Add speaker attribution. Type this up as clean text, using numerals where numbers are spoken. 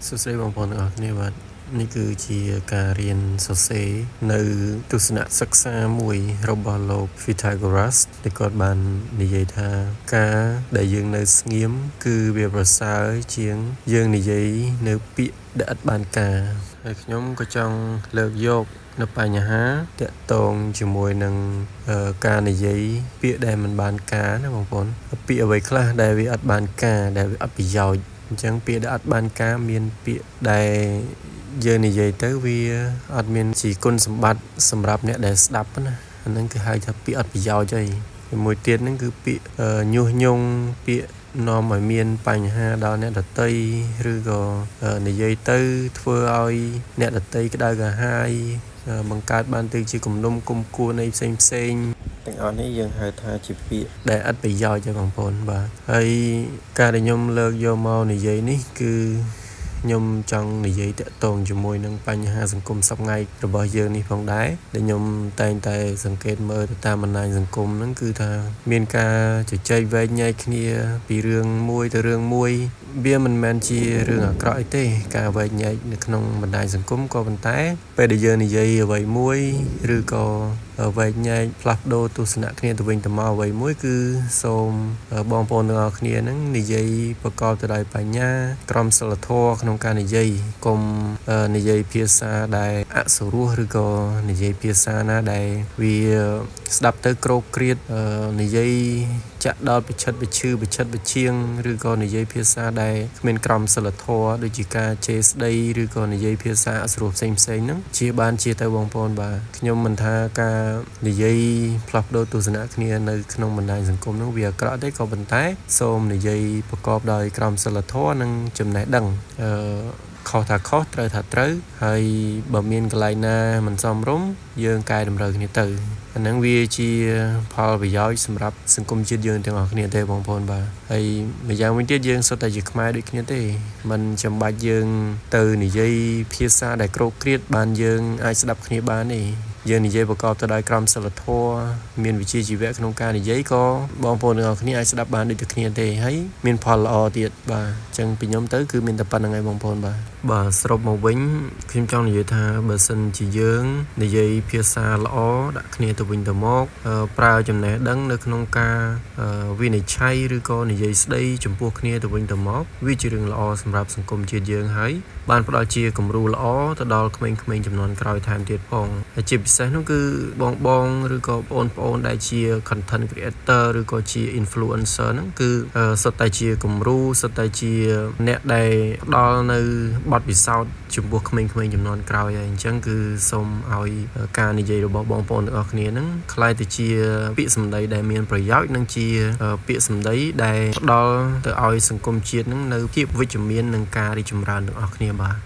Speaker 1: សួស្តីបងប្អូនទាំងអស់គ្នាបាទនេះគឺជាការរៀនសរសេរនៅទស្សនៈសិក្សាមួយរបស់លោក Pythagoras ដែលគាត់បាននិយាយថាការដែលយើងនៅស្ងៀមគឺវាប្រសើរជាងយើងនិយាយនៅពាក្យដែលឥតបានការហើយខ្ញុំក៏ចង់លើកយកនៅបញ្ហាតាក់ទងជាមួយនឹងការនិយាយពាក្យដែលមិនបានការណាបងប្អូនពាក្យអ្វីខ្លះដែលវាអត់បានការដែលវាអត់ប្រយោជន៍អញ្ចឹងពាក្យដែលអត់បានការមានពាក្យដែលយើងនិយាយទៅវាអត់មានជាគុណសម្បត្តិសម្រាប់អ្នកដែលស្ដាប់ណាអាហ្នឹងគឺហៅថាពាក្យអត់ប្រយោជន៍ហើយមួយទៀតហ្នឹងគឺពាក្យញុះញង់ពាក្យនាំឲ្យមានបញ្ហាដល់អ្នកដទៃឬក៏និយាយទៅធ្វើឲ្យអ្នកដទៃក្តៅក្រហាយបង្កើតបានទៅជាគំនុំគុំគួននៃផ្សេងទាំងអស់នេះយើងហៅថាជាពាក្យដែលឥតប្រយោជន៍ទេបងប្អូនបាទហើយការដែលខ្ញុំលើកយកមកនិយាយនេះគឺខ្ញុំចង់និយាយតាក់ទងជាមួយនឹងបញ្ហាសង្គមសប្តាហ៍របស់យើងនេះផងដែរដែលខ្ញុំតែងតែសង្កេតមើលទៅតាមបណ្ដាញសង្គមហ្នឹងគឺថាមានការជជែកវែកញែកគ្នាពីរឿងមួយទៅរឿងមួយវាមិនមែនជារឿងអាក្រក់អីទេការវែកញែកនៅក្នុងបណ្ដាញសង្គមក៏ប៉ុន្តែពេលដែលយើងនិយាយអ្វីមួយឬក៏វែកញែកផ្លាស់ប្ដូរទស្សនៈគ្នាទៅវិញទៅមកអ្វីមួយគឺសូមបងប្អូនទាំងអស់គ្នាហ្នឹងនិយាយប្រកបទៅដោយបញ្ញាក្រមសីលធម៌ក្នុងការនិយាយកុំនិយាយភាសាដែលអសុរោះឬក៏និយាយភាសាណាដែលវាស្ដាប់ទៅក្រោកគ្រៀតនិយាយចាក់ដល់ប្រឆិតប្រឈឺប្រឆិតប្រឈៀងឬក៏និយាយភាសាដែលគ្មានក្រមសីលធម៌ដូចជាការជេរស្ដីឬក៏និយាយភាសាអសុរោះផ្សេងហ្នឹងជាបានជាទៅបងប្អូនបាទខ្ញុំមិនថាការនិយាយផ្លាស់ប្ដូរទស្សនៈគ្នានៅក្នុងបណ្ដាញសង្គមហ្នឹងវាអាក្រក់ទេក៏ប៉ុន្តែសូមនិយាយប្រកបដោយក្រមសីលធម៌និងចំណេះដឹងខុសថាខុសត្រូវថាត្រូវហើយបើមានកន្លែងណាមិនសមរម្យយើងកែតម្រូវគ្នាទៅអាហ្នឹងវាជាផលប្រយោជន៍សម្រាប់សង្គមជាតិយើងទាំងអស់គ្នាទេបងប្អូនបាទហើយម្យ៉ាងវិញទៀតយើងសុទ្ធតែជាខ្មែរដូចគ្នាទេមិនចាំបាច់យើងទៅនិយាយភាសាដែលក្រោកគ្រៀតបានយើងអាចស្ដាប់គ្នាបានទេយើងនិយាយប្រកបទៅដោយក្រមសីលធម៌មានវិជ្ជាជីវៈក្នុងការនិយាយក៏បងប្អូនទាំងអស់គ្នាអាចស្ដាប់បានដូចតែគ្នាទេហើយមានផលល្អទៀតបាទអញ្ចឹងពីខ្ញុំទៅគឺមានតែប៉ុណ្្នឹងឯងបងប្អូនបាទសរុបមកវិញខ្ញុំចង់និយាយថាបើសិនជាយើងនិយាយភាសាល្អដាក់គ្នាទៅវិញទៅមកប្រើចំណេះដឹងនៅក្នុងការវិនិច្ឆ័យឬក៏និយាយស្ដីចំពោះគ្នាទៅវិញទៅមកវាជារឿងល្អសម្រាប់សង្គមជាតិយើងហើយបានផ្ដល់ជាគំរូល្អទៅដល់ក្មេងៗចំនួនក្រោយថែមទៀតផងហើយជាពិសេសនោះគឺបងឬក៏បងប្អូនដែលជា content creator ឬក៏ជា influencer ហ្នឹងគឺសុទ្ធតែជាគំរូសុទ្ធតែជាអ្នកដែលផ្ដល់នៅបទពិសោធន៍ចំពោះក្មេងៗចំនួនក្រោយហើយអញ្ចឹងគឺសូមឲ្យការនិយាយរបស់បងប្អូនទាំងអស់គ្នាហ្នឹងคล้ายទៅជាពាក្យសម្ដីដែលមានប្រយោជន៍និងជាពាក្យសម្ដីដែលផ្ដល់ទៅឲ្យសង្គមជាតិហ្នឹងនៅភាពវិជ្ជមាននិងការរីកចម្រើនទាំងអស់គ្នាបាទ